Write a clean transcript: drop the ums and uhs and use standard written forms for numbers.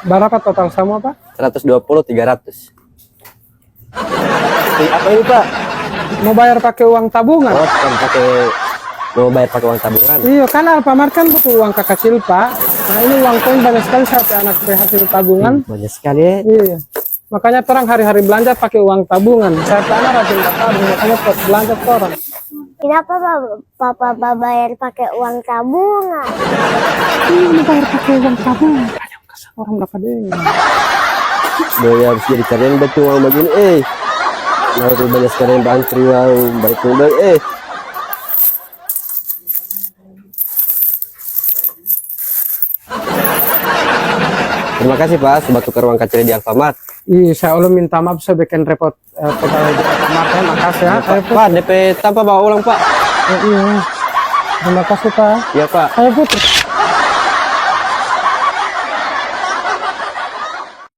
Berapa total semua Pak? 120 300. Apa ini Pak? Mau bayar pakai uang tabungan? Oh, mau bayar pakai uang tabungan. Iya kan Alfamart kan butuh uang kecil Pak. Nah ini uang koin banyak sekali sampai anak hasil tabungan. Banyak sekali ya. Iya. Makanya orang hari-hari belanja pakai uang tabungan. Saya anak hasil tabung makanya belanja orang. Kenapa Papa bayar pakai uang tabungan? Ini bayar pakai uang tabungan. Banyak kasar orang berapa deh? Dia harus jadi kalian betul uang begini. Lalu banyak sekali yang bantri wow, baik baik. Terima kasih Pak, sudah tukar uang kecil di Alfamart. Iya, saya Allah minta maaf saya bikin repot pegawai di Alfamart ya. Makasih ya. Pak, DP tanpa bawa ulang Pak. Iya. Terima kasih Pak. Iya Pak. Ayo Putri.